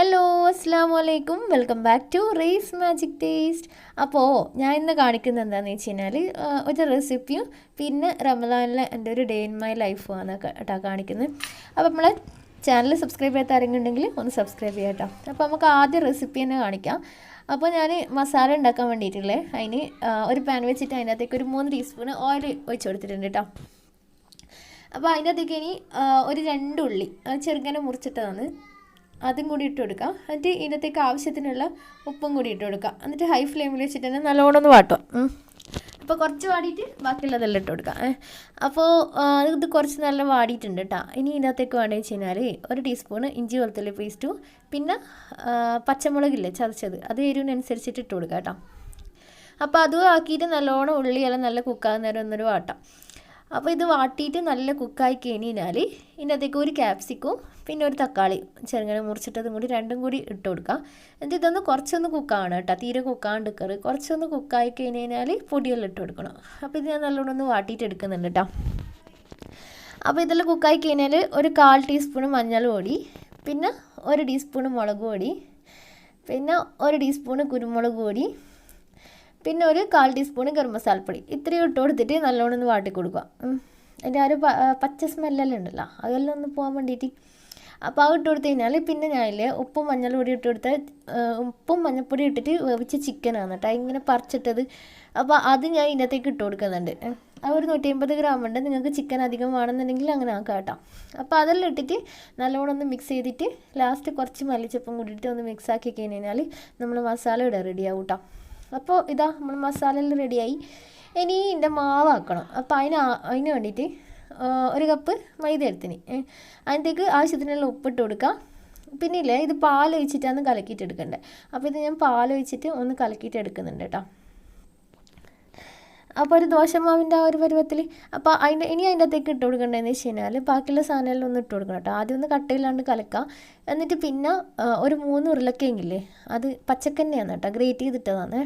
Hello അസ്സാമു അലൈക്കും, welcome back to raise magic taste. അപ്പോൾ ഞാൻ ഇന്ന് കാണിക്കുന്നത് എന്താണെന്ന് വെച്ച് കഴിഞ്ഞാൽ ഒരു റെസിപ്പിയും പിന്നെ റമദാനിലെ എൻ്റെ ഒരു ഡേ ഇൻ മൈ ലൈഫുമാണ് കേട്ടോ കാണിക്കുന്നത്. അപ്പോൾ നമ്മൾ ചാനൽ സബ്സ്ക്രൈബ് ചെയ്യാത്ത ആരെങ്കിലും ഉണ്ടെങ്കിൽ ഒന്ന് സബ്സ്ക്രൈബ് ചെയ്യാം കേട്ടോ. അപ്പോൾ നമുക്ക് ആദ്യം റെസിപ്പി തന്നെ കാണിക്കാം. അപ്പോൾ ഞാൻ മസാല ഉണ്ടാക്കാൻ വേണ്ടിയിട്ടുള്ളത് അതിന് ഒരു പാൻ വെച്ചിട്ട് അതിനകത്തേക്ക് ഒരു 3 ടീസ്പൂൺ ഓയിൽ ഒഴിച്ച് കൊടുത്തിട്ടുണ്ട് കേട്ടോ. അപ്പോൾ അതിനകത്തേക്ക് ഇനി ഒരു 2 ഉള്ളി ചെറുങ്ങനെ മുറിച്ചിട്ടതാണ്, അതും കൂടി ഇട്ട് കൊടുക്കുക. എന്നിട്ട് ഇതിനകത്തേക്ക് ആവശ്യത്തിനുള്ള ഉപ്പും കൂടി ഇട്ട് കൊടുക്കുക. എന്നിട്ട് ഹൈ ഫ്ലെയിമിൽ വെച്ചിട്ട് തന്നെ നല്ലോണം ഒന്ന് വാട്ടുക. അപ്പോൾ കുറച്ച് വാടിയിട്ട് ബാക്കിയുള്ളതെല്ലാം ഇട്ട് കൊടുക്കുക. അപ്പോൾ ഇത് കുറച്ച് നല്ല വാടിയിട്ടുണ്ട് കേട്ടോ. ഇനി ഇതിനകത്തേക്ക് വേണ്ടത് വെച്ച് കഴിഞ്ഞാൽ 1 ടീസ്പൂൺ ഇഞ്ചി വെളുത്തുള്ളി പേസ്റ്റും പിന്നെ പച്ചമുളകില്ലേ ചതച്ചത്, അത് എരിവിനനുസരിച്ചിട്ട് ഇട്ട് കൊടുക്കുക കേട്ടോ. അപ്പോൾ അതും ആക്കിയിട്ട് നല്ലോണം ഉള്ളിയെല്ലാം നല്ല കുക്കാകുന്ന നേരം ഒന്നൊരു വാട്ടാം. അപ്പോൾ ഇത് വാട്ടിയിട്ട് നല്ല കുക്കായി കഴിഞ്ഞാൽ ഇതിനകത്തേക്ക് ഒരു ക്യാപ്സിക്കും പിന്നെ ഒരു തക്കാളി ചെറുങ്ങനെ മുറിച്ചിട്ടതും കൂടി രണ്ടും കൂടി ഇട്ട് കൊടുക്കുക. എന്നിട്ട് ഇതൊന്ന് കുറച്ചൊന്ന് കുക്കാവണം കേട്ടോ, തീരെ കുക്കാണ്ട് കയറി കുറച്ചൊന്ന് കുക്കായി കഴിഞ്ഞാൽ പൊടിയെല്ലാം ഇട്ട് കൊടുക്കണം. അപ്പോൾ ഇത് ഞാൻ നല്ലോണം ഒന്ന് വാട്ടിയിട്ട് എടുക്കുന്നുണ്ട് കേട്ടോ. അപ്പോൾ ഇതെല്ലാം കുക്കായി കഴിഞ്ഞാൽ ഒരു 1/4 ടീസ്പൂൺ മഞ്ഞൾ പൊടി, പിന്നെ 1 ടീസ്പൂൺ മുളക് പൊടി, പിന്നെ 1 ടീസ്പൂൺ കുരുമുളക് പൊടി, പിന്നെ ഒരു 1/4 ടീസ്പൂൺ ഗരം മസാലപ്പൊടി, ഇത്രയും ഇട്ട് കൊടുത്തിട്ട് നല്ലോണം ഒന്ന് വാട്ടി കൊടുക്കുക. അതിൻ്റെ ആ ഒരു പച്ച സ്മെല്ലെല്ലാം ഉണ്ടല്ലോ അതെല്ലാം ഒന്ന് പോകാൻ വേണ്ടിയിട്ട്. അപ്പോൾ അത് ഇട്ട് കൊടുത്തു കഴിഞ്ഞാൽ പിന്നെ ഞാനില്ലേ ഉപ്പും മഞ്ഞൾപ്പൊടി ഇട്ട് കൊടുത്ത് ഉപ്പും മഞ്ഞൾപ്പൊടി ഇട്ടിട്ട് വേവിച്ച ചിക്കനാണ് കേട്ടോ ഇങ്ങനെ പറിച്ചിട്ടത്. അപ്പോൾ അത് ഞാൻ ഇതിനകത്തേക്ക് ഇട്ട് കൊടുക്കുന്നുണ്ട്. ആ ഒരു 150 ഗ്രാം ഉണ്ട്. നിങ്ങൾക്ക് ചിക്കൻ അധികം വേണമെന്നുണ്ടെങ്കിൽ അങ്ങനെ ആക്കാം കേട്ടോ. അപ്പോൾ അതെല്ലാം ഇട്ടിട്ട് നല്ലോണം ഒന്ന് മിക്സ് ചെയ്തിട്ട് ലാസ്റ്റ് കുറച്ച് മല്ലിച്ചപ്പും കൂടിയിട്ട് ഒന്ന് മിക്സ് ആക്കി കഴിഞ്ഞാൽ നമ്മൾ മസാല ഇവിടെ റെഡിയാവും കേട്ടോ. അപ്പോൾ ഇതാ നമ്മൾ മസാല എല്ലാം റെഡിയായി. ഇനി ഇതിൻ്റെ മാവാക്കണം. അപ്പോൾ അതിന് വേണ്ടിയിട്ട് 1 കപ്പ് മൈദ എടുത്തിന്, അതിനകത്തേക്ക് ആവശ്യത്തിനുള്ള ഉപ്പിട്ട് കൊടുക്കുക. പിന്നെ ഇല്ലേ ഇത് പാലൊഴിച്ചിട്ടാണ് കലക്കിയിട്ട് എടുക്കേണ്ടത്. അപ്പോൾ ഇത് ഞാൻ പാലൊഴിച്ചിട്ട് ഒന്ന് കലക്കിയിട്ട് എടുക്കുന്നുണ്ട് കേട്ടോ. അപ്പോൾ ഒരു ദോശമാവിൻ്റെ ആ ഒരു പരുവത്തിൽ. അപ്പോൾ ഇനി അതിൻ്റെ അകത്തേക്ക് ഇട്ട് കൊടുക്കേണ്ടതെന്ന് വെച്ച് കഴിഞ്ഞാൽ ബാക്കിയുള്ള സാധനമെല്ലാം ഒന്ന് ഇട്ട് കൊടുക്കണം കേട്ടോ. ആദ്യം ഒന്ന് കട്ടയില്ലാണ്ട് കലക്കാം. എന്നിട്ട് പിന്നെ ഒരു 3 ഉരുളക്കിഴങ്ങില്ലേ, അത് പച്ചക്കന്നെയാണ് കേട്ടോ, ഗ്രേറ്റ് ചെയ്തിട്ടതാണ്,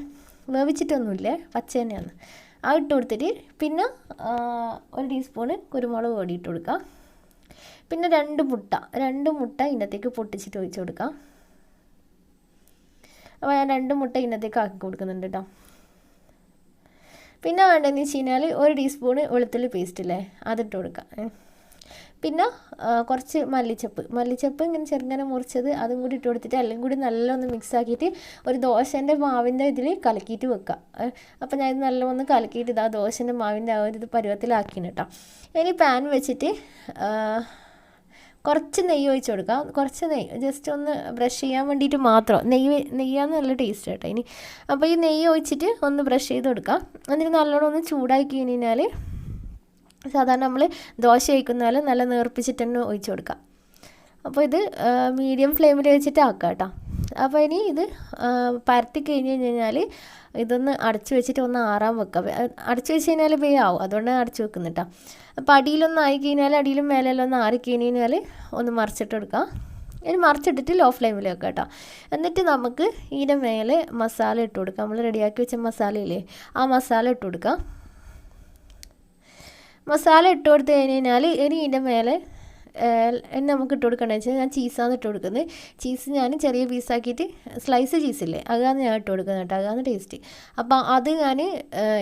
വേവിച്ചിട്ടൊന്നുമില്ലേ, പച്ച തന്നെയാണ്. അത് ഇട്ട് കൊടുത്തിട്ട് പിന്നെ 1 ടീസ്പൂണ് കുരുമുളക് പൊടി ഇട്ട് കൊടുക്കുക. പിന്നെ 2 മുട്ട ഇതിനകത്തേക്ക് പൊട്ടിച്ചിട്ട് ഒഴിച്ച് കൊടുക്കാം. അപ്പോൾ ഞാൻ 2 മുട്ട ഇതിനകത്തേക്ക് ആക്കി കൊടുക്കുന്നുണ്ട് കേട്ടോ. പിന്നെ വേണ്ടതെന്ന് വെച്ച് കഴിഞ്ഞാൽ 1 ടീസ്പൂണ് വെളുത്തുള്ളി പേസ്റ്റ് ഇല്ലേ, അതിട്ട് കൊടുക്കാം. പിന്നെ കുറച്ച് മല്ലിച്ചപ്പ് ഇങ്ങനെ ചെറുങ്ങനെ മുറിച്ചത് അതും കൂടി ഇട്ട് കൊടുത്തിട്ട് എല്ലാം കൂടി നല്ലൊന്ന് മിക്സ് ആക്കിയിട്ട് ഒരു ദോശേൻ്റെ മാവിൻ്റെ ഇതിൽ കലക്കിയിട്ട് വെക്കുക. അപ്പോൾ ഞാൻ ഇത് നല്ലൊന്ന് കലക്കിയിട്ട് ഇതാ ദോശേൻ്റെ മാവിൻ്റെ ആ ഒരു പരുവത്തിലാക്കിന് കേട്ടോ. ഇനി പാൻ വെച്ചിട്ട് കുറച്ച് നെയ്യ് ഒഴിച്ച് കൊടുക്കാം. കുറച്ച് നെയ്യ് ജസ്റ്റ് ഒന്ന് ബ്രഷ് ചെയ്യാൻ വേണ്ടിയിട്ട് മാത്രം. നെയ്യാണ് നല്ല ടേസ്റ്റ് കേട്ടോ ഇനി. അപ്പോൾ ഈ നെയ്യ് ഒഴിച്ചിട്ട് ഒന്ന് ബ്രഷ് ചെയ്ത് കൊടുക്കാം. എന്നിട്ട് നല്ലോണം ഒന്ന് ചൂടാക്കി കഴിഞ്ഞാൽ സാധാരണ നമ്മൾ ദോശ ഒഴിക്കുന്ന നല്ല നേർപ്പിച്ചിട്ട് തന്നെ ഒഴിച്ച് കൊടുക്കാം. അപ്പോൾ ഇത് മീഡിയം ഫ്ലെയിമിൽ വെച്ചിട്ട് ആക്കാം കേട്ടോ. അപ്പോൾ ഇനി ഇത് പരത്തി കഴിഞ്ഞ് കഴിഞ്ഞാൽ ഇതൊന്ന് അടച്ചു വെച്ചിട്ട് ഒന്ന് ആറാൻ വെക്കാം. അടച്ചു വെച്ച് കഴിഞ്ഞാൽ ആവും, അതുകൊണ്ടാണ് അടച്ചു വെക്കുന്നത് കേട്ടോ. അപ്പോൾ അടിയിലൊന്നും ആയി കഴിഞ്ഞാൽ അടിയിലും മേലെല്ലാം ഒന്ന് ആറി കഴിഞ്ഞാൽ ഒന്ന് മറിച്ചിട്ട് കൊടുക്കാം. ഇനി മറിച്ചിട്ടിട്ട് ലോ ഫ്ലെയിമിൽ വെക്കാം കേട്ടോ. എന്നിട്ട് നമുക്ക് ഇതിൻ്റെ മേലെ മസാല ഇട്ട് കൊടുക്കാം. നമ്മൾ റെഡിയാക്കി വെച്ച മസാലയില്ലേ, ആ മസാല ഇട്ട് കൊടുക്കാം. മസാല ഇട്ട് കൊടുത്തു കഴിഞ്ഞാൽ ഇനി ഇതിൻ്റെ മേലെ നമുക്ക് ഇട്ട് കൊടുക്കണമെന്ന് വെച്ചാൽ ഞാൻ ചീസാണ് ഇട്ട് കൊടുക്കുന്നത്. ചീസ് ഞാൻ ചെറിയ പീസാക്കിയിട്ട് സ്ലൈസ് ചീസില്ലേ, അതാണ് ഞാൻ ഇട്ട് കൊടുക്കുന്നത് കേട്ടോ, അതാണ് ടേസ്റ്റ്. അപ്പോൾ അത് ഞാൻ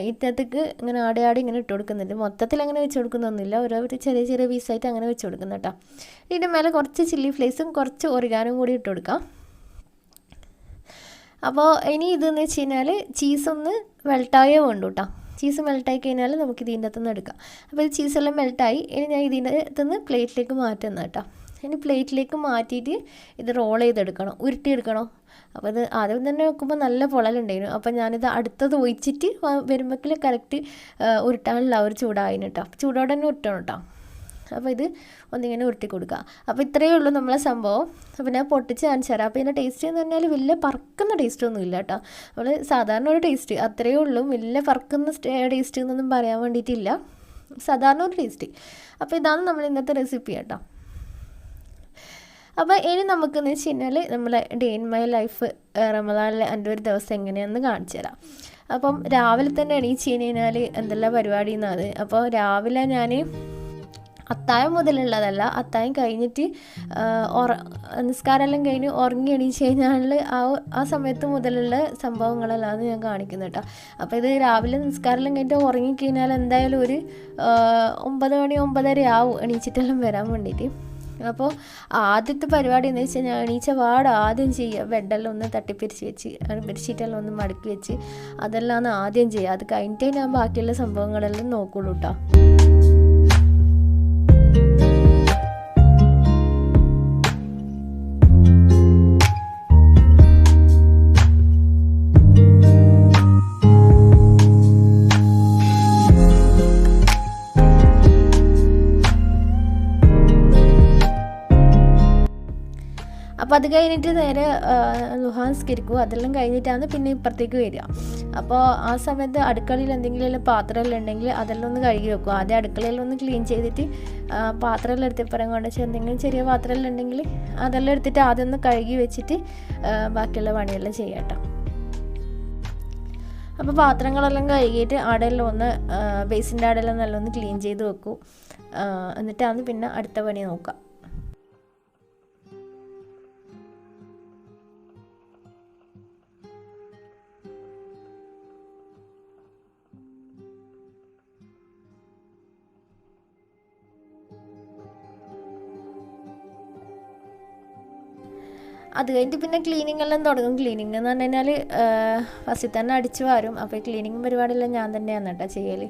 ഇതിനകത്തേക്ക് ഇങ്ങനെ ആടി ഇങ്ങനെ ഇട്ട് കൊടുക്കുന്നുണ്ട്. മൊത്തത്തിൽ അങ്ങനെ വെച്ച് കൊടുക്കുന്നൊന്നുമില്ല, ഓരോ ചെറിയ ചെറിയ പീസായിട്ട് അങ്ങനെ വെച്ച് കൊടുക്കുന്നു കേട്ടോ. ഇതിൻ്റെ മേലെ കുറച്ച് ചില്ലി ഫ്ലേക്സും കുറച്ച് ഒറിഗാനും കൂടി ഇട്ട് കൊടുക്കാം. അപ്പോൾ ഇനി ഇതെന്ന് വെച്ച് കഴിഞ്ഞാൽ ചീസൊന്ന് മെൽട്ടായേ വേണ്ടു കേട്ടോ. ചീസ് മെൽട്ടായി കഴിഞ്ഞാൽ നമുക്ക് ഇതിൻ്റെ അകത്തുനിന്ന് എടുക്കാം. അപ്പോൾ ഇത് ചീസെല്ലാം മെൽട്ടായി. ഇനി ഞാൻ ഇതിൻ്റെ അകത്തുനിന്ന് പ്ലേറ്റിലേക്ക് മാറ്റുന്ന കേട്ടോ. ഇനി പ്ലേറ്റിലേക്ക് മാറ്റിയിട്ട് ഇത് റോൾ ചെയ്തെടുക്കണം, ഉരുട്ടിയെടുക്കണം. അപ്പോൾ ഇത് ആദ്യം തന്നെ വെക്കുമ്പോൾ നല്ല പൊളലുണ്ടായിരുന്നു. അപ്പോൾ ഞാനിത് അടുത്തത് ഒഴിച്ചിട്ട് വരുമ്പോഴേക്കിൽ കറക്റ്റ് ഉരുട്ടാനുള്ള ഒരു ചൂടായിന് കേട്ടോ. ചൂടോടെ തന്നെ ഉരുട്ടണം കേട്ടോ. അപ്പോൾ ഇത് ഒന്നിങ്ങനെ ഉരുട്ടി കൊടുക്കുക. അപ്പോൾ ഇത്രയേ ഉള്ളൂ നമ്മളെ സംഭവം. അപ്പോൾ ഞാൻ പൊട്ടിച്ച് കാണിച്ചു തരാം. അപ്പോൾ ഇതിൻ്റെ ടേസ്റ്റ് എന്ന് പറഞ്ഞാൽ വലിയ പറക്കുന്ന ടേസ്റ്റൊന്നും ഇല്ല കേട്ടോ. നമ്മൾ സാധാരണ ഒരു ടേസ്റ്റ് അത്രയേ ഉള്ളൂ, വലിയ പറക്കുന്ന ടേസ്റ്റ് എന്നൊന്നും പറയാൻ വേണ്ടിയിട്ടില്ല, സാധാരണ ഒരു ടേസ്റ്റ്. അപ്പോൾ ഇതാണ് നമ്മൾ ഇന്നത്തെ റെസിപ്പി കേട്ടോ. അപ്പോൾ ഇനി നമുക്കെന്ന് വെച്ച് കഴിഞ്ഞാൽ നമ്മളെ ഡേ ഇൻ മൈ ലൈഫ് റമദാനിലെ എൻ്റെ ഒരു ദിവസം എങ്ങനെയാണെന്ന് കാണിച്ചു തരാം. അപ്പം രാവിലെ തന്നെ എണീച്ച് കഴിഞ്ഞാൽ എന്തെല്ലാം പരിപാടി എന്നാണ്. അപ്പോൾ രാവിലെ ഞാൻ അത്താഴം മുതലുള്ളതല്ല, അത്താഴം കഴിഞ്ഞിട്ട് ഉറ നിസ്കാരമെല്ലാം കഴിഞ്ഞ് ഉറങ്ങി എണീച്ച് കഴിഞ്ഞാൽ ആ സമയത്ത് മുതലുള്ള സംഭവങ്ങളെല്ലാം ഞാൻ കാണിക്കുന്നത് കേട്ടോ. അപ്പോൾ ഇത് രാവിലെ നിസ്കാരമെല്ലാം കഴിഞ്ഞിട്ട് ഉറങ്ങിക്കഴിഞ്ഞാൽ എന്തായാലും ഒരു 9 മണി 9:30 ആവും എണീച്ചിട്ടെല്ലാം വരാൻ വേണ്ടിയിട്ട്. അപ്പോൾ ആദ്യത്തെ പരിപാടി എന്ന് വെച്ചാൽ ഞാൻ എണീച്ച പാട് ആദ്യം ചെയ്യുക ബെഡെല്ലാം ഒന്ന് തട്ടിപ്പിരിച്ച് വെച്ച് ബെഡ്ഷീറ്റെല്ലാം ഒന്ന് മടക്കി വെച്ച് അതെല്ലാം ആദ്യം ചെയ്യുക. അത് കഴിഞ്ഞിട്ടേ ഞാൻ ബാക്കിയുള്ള സംഭവങ്ങളെല്ലാം നോക്കുള്ളൂ കേട്ടോ. അപ്പോൾ അത് കഴിഞ്ഞിട്ട് നേരെ ളുഹ നിസ്കരിക്കും. അതെല്ലാം കഴിഞ്ഞിട്ടാണ് പിന്നെ ഇപ്പുറത്തേക്ക് വരിക. അപ്പോൾ ആ സമയത്ത് അടുക്കളയിൽ എന്തെങ്കിലും പാത്രമെല്ലാം ഉണ്ടെങ്കിൽ അതെല്ലാം ഒന്ന് കഴുകി വെക്കും. ആദ്യം അടുക്കളയിൽ ഒന്ന് ക്ലീൻ ചെയ്തിട്ട് പാത്രമെല്ലാം എടുത്ത് ഇപ്പുറം കൊണ്ട് വെച്ചാൽ എന്തെങ്കിലും ചെറിയ പാത്രമെല്ലാം ഉണ്ടെങ്കിൽ അതെല്ലാം എടുത്തിട്ട് ആദ്യം ഒന്ന് കഴുകി വെച്ചിട്ട് ബാക്കിയുള്ള പണിയെല്ലാം ചെയ്യാം കേട്ടോ. അപ്പോൾ പാത്രങ്ങളെല്ലാം കഴുകിയിട്ട് ആടെല്ലാം ഒന്ന് ബേസിൻ്റെ ആടെല്ലാം നല്ല ഒന്ന് ക്ലീൻ ചെയ്ത് വെക്കും. എന്നിട്ടാണ് പിന്നെ അടുത്ത പണി നോക്കുക. അത് കഴിഞ്ഞിട്ട് പിന്നെ ക്ലീനിങ് എല്ലാം തുടങ്ങും. ക്ലീനിങ് എന്ന് പറഞ്ഞു കഴിഞ്ഞാൽ ഫസ്റ്റിൽ തന്നെ അടിച്ചു വാരും. അപ്പോൾ ക്ലീനിങ് പരിപാടിയെല്ലാം ഞാൻ തന്നെയാണ് കേട്ടോ ചെയ്യൽ.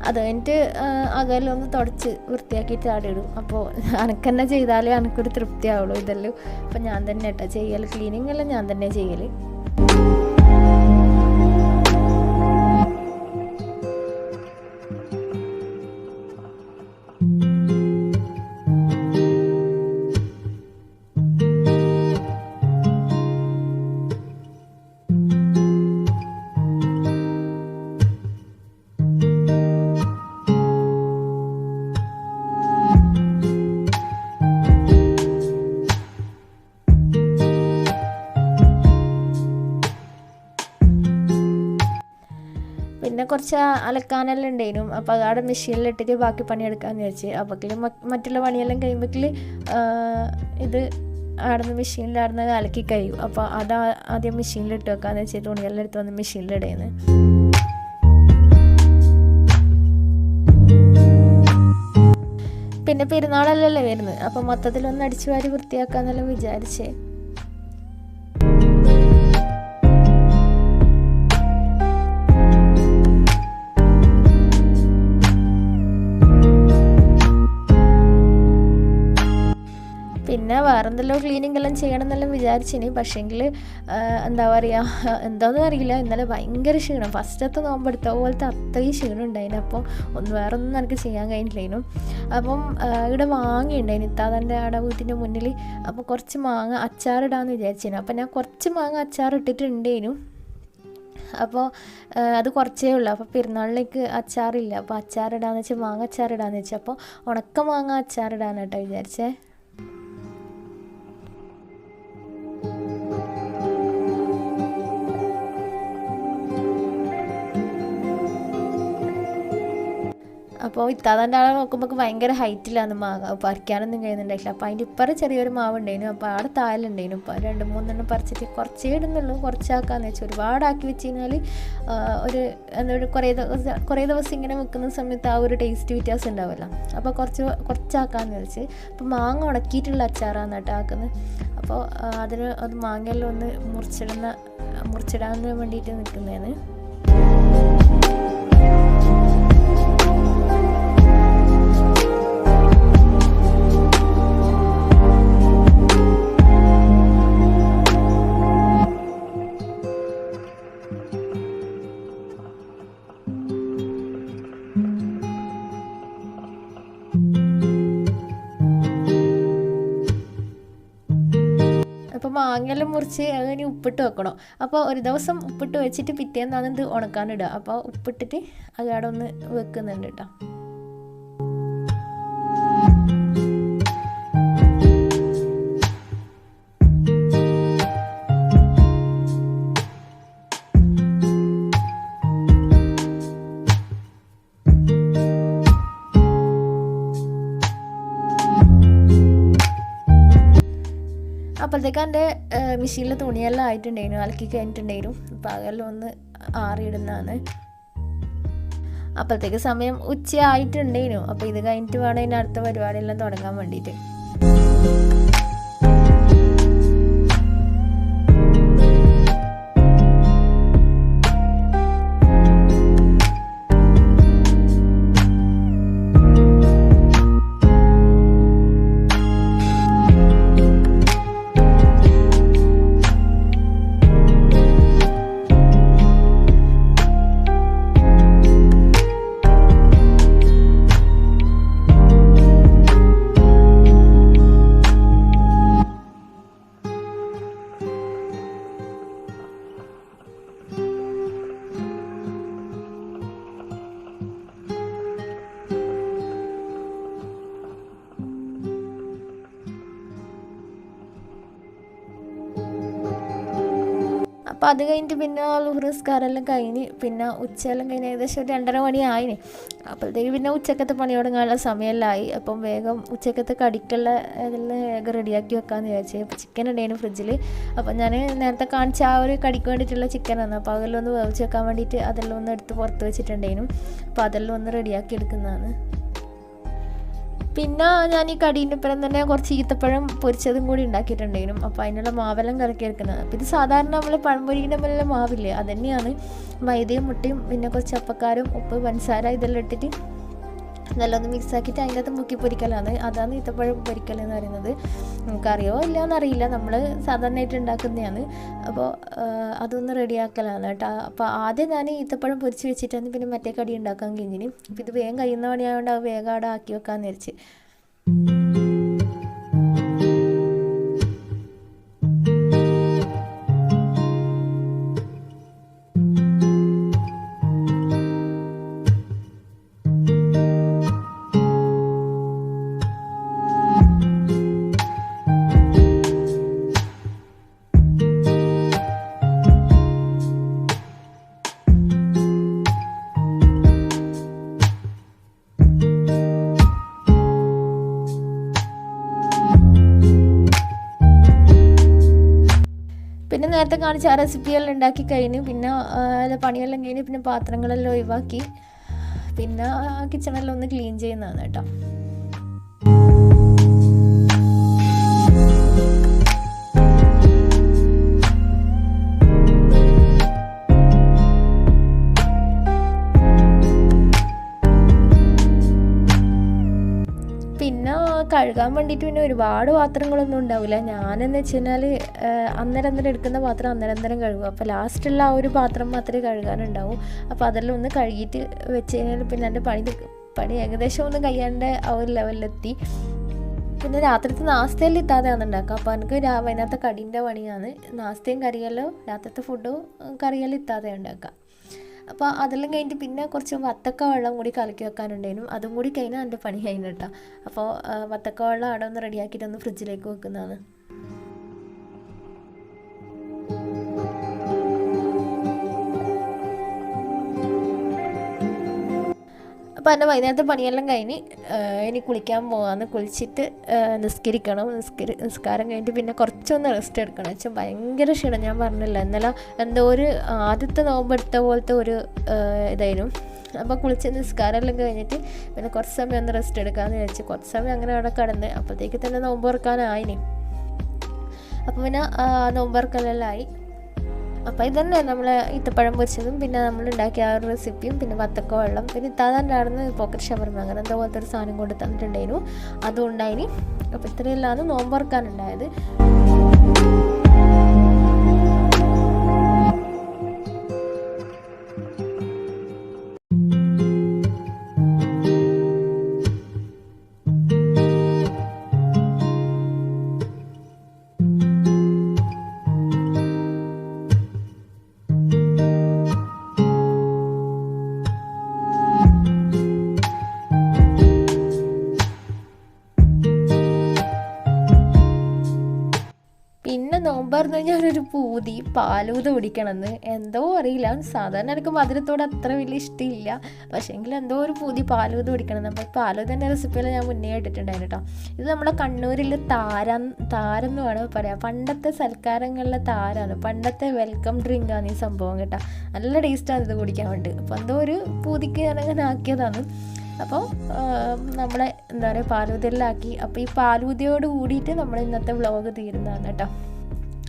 അത് കഴിഞ്ഞിട്ട് അകലെല്ലാം ഒന്ന് തുടച്ച് വൃത്തിയാക്കിയിട്ട് ആടിയിടും. അപ്പോൾ അനക്ക് തന്നെ ചെയ്താലേ എനിക്കൊരു തൃപ്തിയാവുള്ളൂ ഇതെല്ലാം. അപ്പോൾ ഞാൻ തന്നെ കേട്ടോ ചെയ്യൽ. ക്ലീനിങ് എല്ലാം ഞാൻ തന്നെ ചെയ്യൽ. പിന്നെ കുറച്ച് അലക്കാനെല്ലാം ഉണ്ടായിരുന്നു. അപ്പോൾ അവിടെ മെഷീനിലിട്ടിട്ട് ബാക്കി പണിയെടുക്കാമെന്ന് വെച്ച്. അപ്പോഴേക്കും മറ്റുള്ള പണിയെല്ലാം കഴിയുമ്പോഴേക്കും ഇത് ആടുന്ന മെഷീനിലാടുന്ന അലക്കി കഴിയും. അപ്പോൾ അത് ആദ്യം മെഷീനിലിട്ട് വെക്കാമെന്ന് വെച്ചിട്ട് തുണിയെല്ലാം എടുത്ത് വന്ന് മെഷീനിലിടുന്നത്. പിന്നെ പെരുന്നാളല്ലല്ലേ വരുന്നത്. അപ്പോൾ മൊത്തത്തിലൊന്ന് അടിച്ചു വാരി വൃത്തിയാക്കാന്നെല്ലാം വിചാരിച്ചേ. പിന്നെ വേറെന്തെല്ലാം ക്ലീനിങ് എല്ലാം ചെയ്യണം എന്നെല്ലാം വിചാരിച്ചിനി. പക്ഷേങ്കിൽ എന്താ പറയുക, എന്താണെന്ന് അറിയില്ല, ഇന്നലെ ഭയങ്കര ക്ഷീണം. ഫസ്റ്റത്തെ നോമ്പെടുത്ത പോലത്തെ അത്രയും ക്ഷീണം ഉണ്ടായിരുന്നു. അപ്പോൾ വേറൊന്നും എനിക്ക് ചെയ്യാൻ കഴിഞ്ഞില്ലേനും. അപ്പം ഇവിടെ മാങ്ങയുണ്ടായിരുന്നു ഇത്താതൻ്റെ അവിടെ വീട്ടിൻ്റെ മുന്നിൽ. അപ്പോൾ കുറച്ച് മാങ്ങ അച്ചാറിടാമെന്ന് വിചാരിച്ചിരുന്നു. അപ്പോൾ ഞാൻ കുറച്ച് മാങ്ങ അച്ചാറിട്ടിട്ടുണ്ടേനും. അപ്പോൾ അത് കുറച്ചേ ഉള്ളൂ. അപ്പോൾ പെരുന്നാളിലേക്ക് അച്ചാറില്ല. അപ്പോൾ അച്ചാറിടാന്ന് വെച്ചാൽ മാങ്ങ അച്ചാറിടാന്ന് വെച്ചാൽ അപ്പോൾ ഉണക്ക മാങ്ങ അച്ചാറിടാനായിട്ടോ വിചാരിച്ചേ. അപ്പോൾ ഇത്താതൻ്റെ ആളെ നോക്കുമ്പോൾ ഭയങ്കര ഹൈറ്റിലാണ് മാങ്ങ, പറിക്കാനൊന്നും കഴിയുന്നുണ്ടായില്ല. അപ്പോൾ അതിൻ്റെ ഇപ്പറ ചെറിയൊരു മാവ് ഉണ്ടായിരുന്നു. അപ്പോൾ അവിടെ താലുണ്ടായിരുന്നു. ഇപ്പോൾ 2-3 പറിച്ചിട്ട് കുറച്ചേ ഇടുന്നുള്ളൂ, കുറച്ചാക്കാന്ന് വെച്ചാൽ ഒരുപാടാക്കി വെച്ച് കഴിഞ്ഞാൽ ഒരു എന്താ കുറേ ദിവസം ഇങ്ങനെ വെക്കുന്ന സമയത്ത് ആ ഒരു ടേസ്റ്റ് വ്യത്യാസം ഉണ്ടാവില്ല. അപ്പോൾ കുറച്ചാക്കാന്ന് വെച്ച്. അപ്പോൾ മാങ്ങ ഉണക്കിയിട്ടുള്ള അച്ചാറാണ് കേട്ടോ ആക്കുന്നത്. അപ്പോൾ അത് മാങ്ങയെല്ലാം ഒന്ന് മുറിച്ചിടാൻ വേണ്ടിയിട്ട് നിൽക്കുന്നതാണ്. അപ്പോൾ മാങ്ങയെല്ലാം മുറിച്ച് അതിന് ഉപ്പിട്ട് വെക്കണം. അപ്പോൾ ഒരു ദിവസം ഉപ്പിട്ട് വെച്ചിട്ട് പിറ്റേന്നാണ് ഇത് ഉണക്കാനിടുക. അപ്പോൾ ഉപ്പിട്ടിട്ട് അത് അവിടെ ഒന്ന് വെക്കുന്നുണ്ട് കേട്ടോ. അപ്പോഴത്തേക്ക് എൻ്റെ മെഷീനിൽ തുണിയെല്ലാം ആയിട്ടുണ്ടായിരുന്നു, അലക്കി കഴിഞ്ഞിട്ടുണ്ടായിരുന്നു. അപ്പോൾ അതെല്ലാം ഒന്ന് ആറിയിടുന്നതാണ്. അപ്പോഴത്തേക്ക് സമയം ഉച്ച ആയിട്ടുണ്ടായിരുന്നു. അപ്പോൾ ഇത് കഴിഞ്ഞിട്ട് വേണം ഇതിൻ്റെ അടുത്ത പരിപാടിയെല്ലാം തുടങ്ങാൻ വേണ്ടിയിട്ട്. അപ്പോൾ അത് കഴിഞ്ഞിട്ട് പിന്നെ ലുഹ്റസ്കാരെല്ലാം കഴിഞ്ഞ് പിന്നെ ഉച്ചയെല്ലാം കഴിഞ്ഞ് ഏകദേശം ഒരു 2:30 മണി ആയിന്. അപ്പോഴത്തേക്ക് പിന്നെ ഉച്ചക്കത്തെ പണി തുടങ്ങാനുള്ള സമയമെല്ലാം. അപ്പം വേഗം ഉച്ചക്കത്തെ കടിക്കുള്ള ഇതെല്ലാം വേഗം റെഡിയാക്കി വെക്കാമെന്ന് വിചാരിച്ചു. അപ്പോൾ ചിക്കൻ ഉണ്ടായിരുന്നു ഫ്രിഡ്ജിൽ. അപ്പോൾ ഞാൻ നേരത്തെ കാണിച്ച ആ ഒരു കടിക്ക് വേണ്ടിയിട്ടുള്ള ചിക്കനാണ്. അപ്പോൾ അതെല്ലാം ഒന്ന് വേവിച്ച് വെക്കാൻ വേണ്ടിയിട്ട് അതെല്ലാം ഒന്ന് എടുത്ത് പുറത്ത് വെച്ചിട്ടുണ്ടായിരുന്നു. അപ്പോൾ അതെല്ലാം ഒന്ന് റെഡിയാക്കി എടുക്കുന്നതാണ്. പിന്നെ ഞാൻ ഈ കടീൻ്റെ ഒപ്പം തന്നെ കുറച്ച് ഈത്തപ്പഴം പൊരിച്ചതും കൂടി ഉണ്ടാക്കിയിട്ടുണ്ടായിരുന്നു. അപ്പോൾ അതിനുള്ള മാവെല്ലാം കലക്കി എടുക്കുന്നത്. അപ്പോൾ ഇത് സാധാരണ നമ്മൾ പഴംപൊരിയുടെ മേലെ മാവില്ലേ, അത് തന്നെയാണ്. മൈദയും മുട്ടയും പിന്നെ കുറച്ച് അപ്പക്കാരും ഉപ്പ് പഞ്ചസാര ഇതെല്ലാം ഇട്ടിട്ട് ഇതെല്ലാം ഒന്ന് മിക്സ് ആക്കിയിട്ട് അതിൻ്റെ അകത്ത് മുക്കി പൊരിക്കലാണ്. അതാണ് ഈത്തപ്പഴം പൊരിക്കൽ എന്ന് പറയുന്നത്. നമുക്കറിയോ ഇല്ല എന്നറിയില്ല, നമ്മൾ സാധാരണയായിട്ട് ഉണ്ടാക്കുന്നതാണ്. അപ്പോൾ അതൊന്ന് റെഡിയാക്കലാണ് കേട്ടോ. അപ്പോൾ ആദ്യം ഞാൻ ഈത്തപ്പഴം പൊരിച്ച് വെച്ചിട്ടാണ് പിന്നെ മറ്റേ കടി ഉണ്ടാക്കാൻ കഴിഞ്ഞിന്. അപ്പോൾ ഇത് വേഗം കഴിയുന്ന പണിയായതുകൊണ്ട് അത് വേഗം അവിടെ ആക്കി വെക്കാമെന്ന് വിചാരിച്ച്. പിന്നെ നേരത്തെ കാണിച്ച ആ റെസിപ്പിയെല്ലാം ഉണ്ടാക്കി കഴിഞ്ഞ് പിന്നെ പണിയെല്ലാം കഴിഞ്ഞ് പിന്നെ പാത്രങ്ങളെല്ലാം ഒഴിവാക്കി പിന്നെ കിച്ചണെല്ലാം ഒന്ന് ക്ലീൻ ചെയ്യുന്നതാണ് കേട്ടോ. പിന്നെ കഴുകാൻ വേണ്ടിയിട്ട് പിന്നെ ഒരുപാട് പാത്രങ്ങളൊന്നും ഉണ്ടാവില്ല. ഞാനെന്ന് വെച്ച് കഴിഞ്ഞാൽ അന്നേരം എടുക്കുന്ന പാത്രം അന്നേരം കഴുകും. അപ്പോൾ ലാസ്റ്റുള്ള ആ ഒരു പാത്രം മാത്രമേ കഴുകാനുണ്ടാവും. അപ്പോൾ അതെല്ലാം ഒന്ന് കഴുകിയിട്ട് വെച്ച് കഴിഞ്ഞാൽ പിന്നെ എൻ്റെ പണി ഏകദേശം ഒന്ന് കഴിയാണ്ട് ആ ഒരു ലെവലിലെത്തി. പിന്നെ രാത്രിത്തെ നാസ്തയെല്ലാം ഇത്താതെയാണ് ഉണ്ടാക്കുക. അപ്പോൾ എനിക്ക് വൈകുന്നേരത്തെ കടീൻ്റെ പണിയാണ്. നാസ്തയും കറിയെല്ലാം രാത്രിത്തെ ഫുഡും കറിയെല്ലാം ഇത്താതെ ഉണ്ടാക്കുക. അപ്പോൾ അതെല്ലാം കഴിഞ്ഞിട്ട് പിന്നെ കുറച്ച് വത്തക്ക വെള്ളം കൂടി കലക്കി വെക്കാനുണ്ടായിരുന്നു. അതും കൂടി കഴിഞ്ഞാൽ എൻ്റെ പണി കഴിഞ്ഞു കേട്ടോ. അപ്പോൾ വത്തക്ക വെള്ളം അവിടെ ഒന്ന് റെഡിയാക്കിയിട്ട് ഒന്ന് ഫ്രിഡ്ജിലേക്ക് വെക്കുന്നതാണ്. അപ്പോൾ എൻ്റെ വൈകുന്നേരത്തെ പണിയെല്ലാം കഴിഞ്ഞ് ഇനി കുളിക്കാൻ പോകാമെന്ന്. കുളിച്ചിട്ട് നിസ്കരിക്കണം. നിസ്കാരം കഴിഞ്ഞിട്ട് പിന്നെ കുറച്ചൊന്ന് റെസ്റ്റ് എടുക്കണം. വെച്ചാൽ ഭയങ്കര ക്ഷീണം. ഞാൻ പറഞ്ഞില്ല ഇന്നലെ എന്തോ ഒരു ആദ്യത്തെ നോമ്പെടുത്ത പോലത്തെ ഒരു ഇതായിരുന്നു. അപ്പോൾ കുളിച്ച് നിസ്കാരമെല്ലാം കഴിഞ്ഞിട്ട് പിന്നെ കുറച്ച് സമയം ഒന്ന് റെസ്റ്റ് എടുക്കാമെന്ന് വിചാരിച്ചു. കുറച്ച് സമയം അങ്ങനെ അവിടെ കിടന്ന് അപ്പോഴത്തേക്ക് തന്നെ നോമ്പ് തുറക്കാനായിനി. അപ്പോൾ പിന്നെ നോമ്പ് തുറക്കലെല്ലാം ആയി. അപ്പോൾ ഇതന്നെ നമ്മൾ ഈത്തപ്പഴം പൊരിച്ചതും പിന്നെ നമ്മൾ ഉണ്ടാക്കിയ ആ ഒരു റെസിപ്പിയും പിന്നെ വത്തക്ക വെള്ളം പിന്നെ ഇത്താതാണ്ടായിരുന്നു പോക്കറ്റ് ഷവർമ അങ്ങനെ എന്തോ പോലത്തെ ഒരു സാധനം കൊണ്ട് തന്നിട്ടുണ്ടായിരുന്നു. അതും ഉണ്ടായിനി. അപ്പോൾ ഇത്രയെല്ലാം നോമ്പ് തുറക്കാനുണ്ടായത്. നോമ്പായിരുന്നു ഞാനൊരു പൂതി പാലൂത കുടിക്കണമെന്ന്, എന്തോ അറിയില്ല. സാധാരണ എനിക്ക് മധുരത്തോട് അത്ര വലിയ ഇഷ്ടമില്ല, പക്ഷേ എങ്കിൽ എന്തോ ഒരു പൂതി പാലൂത കുടിക്കണം. അപ്പോൾ പാലൂതൻ്റെ റെസിപ്പിയെല്ലാം ഞാൻ മുന്നേ ഇട്ടിട്ടുണ്ടായിരുന്നു കേട്ടോ. ഇത് നമ്മുടെ കണ്ണൂരിൽ താരം എന്ന് വേണം പറയാം. പണ്ടത്തെ സൽക്കാരങ്ങളിലെ താരമാണ്, പണ്ടത്തെ വെൽക്കം ഡ്രിങ്കാണ് ഈ സംഭവം കേട്ടോ. നല്ല ടേസ്റ്റാണ് ഇത് കുടിക്കാൻ വേണ്ടി. അപ്പോൾ എന്തോ ഒരു പൂതിക്ക് ഞാനങ്ങനെ ആക്കിയതാണ്. അപ്പോൾ നമ്മളെ എന്താ പറയുക പാലൂതയിലാക്കി. അപ്പോൾ ഈ പാലൂതയോട് കൂടിയിട്ട് നമ്മൾ ഇന്നത്തെ വ്ളോഗ് തീരുന്നതാണ് കേട്ടോ.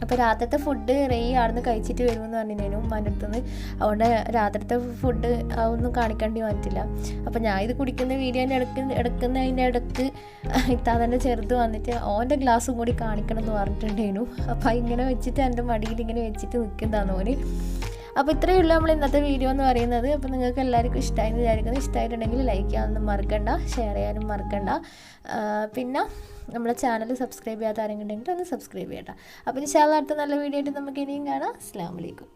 അപ്പോൾ രാത്രിത്തെ ഫുഡ് ആടുന്ന് കഴിച്ചിട്ട് വരുമെന്ന് പറഞ്ഞിരുന്നു ഉമ്മാൻ്റെ. അതുകൊണ്ട് രാത്രിത്തെ ഫുഡ് ഒന്നും കാണിക്കേണ്ടി വന്നിട്ടില്ല. അപ്പോൾ ഞാൻ ഇത് കുടിക്കുന്ന വീഡിയോൻ്റെ എടുക്കുന്നതിൻ്റെ ഇടയ്ക്ക് ഇത്താതൻ്റെ ചെറുത് വന്നിട്ട് ഓൻ്റെ ഗ്ലാസ്സും കൂടി കാണിക്കണം എന്ന് പറഞ്ഞിട്ടുണ്ടായിരുന്നു. അപ്പോൾ ഇങ്ങനെ വെച്ചിട്ട് എൻ്റെ മടിയിൽ ഇങ്ങനെ വെച്ചിട്ട് നിൽക്കുന്നതാണ് ഓന്. അപ്പോൾ ഇത്രയേ ഉള്ളൂ നമ്മൾ ഇന്നത്തെ വീഡിയോ എന്ന് പറയുന്നത്. അപ്പോൾ നിങ്ങൾക്ക് എല്ലാവർക്കും ഇഷ്ടമായി എന്ന് വിചാരിക്കുന്നു. ഇഷ്ടമായിട്ടുണ്ടെങ്കിൽ ലൈക്ക് ചെയ്യാനൊന്നും മറക്കണ്ട, ഷെയർ ചെയ്യാനും മറക്കണ്ട. പിന്നെ നമ്മളെ ചാനൽ സബ്സ്ക്രൈബ് ചെയ്യാത്ത ആരെങ്കിലും ഉണ്ടെങ്കിൽ ഒന്ന് സബ്സ്ക്രൈബ് ചെയ്യട്ടെ. അപ്പോൾ ഇൻഷാ അല്ലാഹ് അടുത്ത നല്ല വീഡിയോ ആയിട്ട് നമുക്ക് ഇനിയും കാണാം. അസ്സലാമു അലൈക്കും.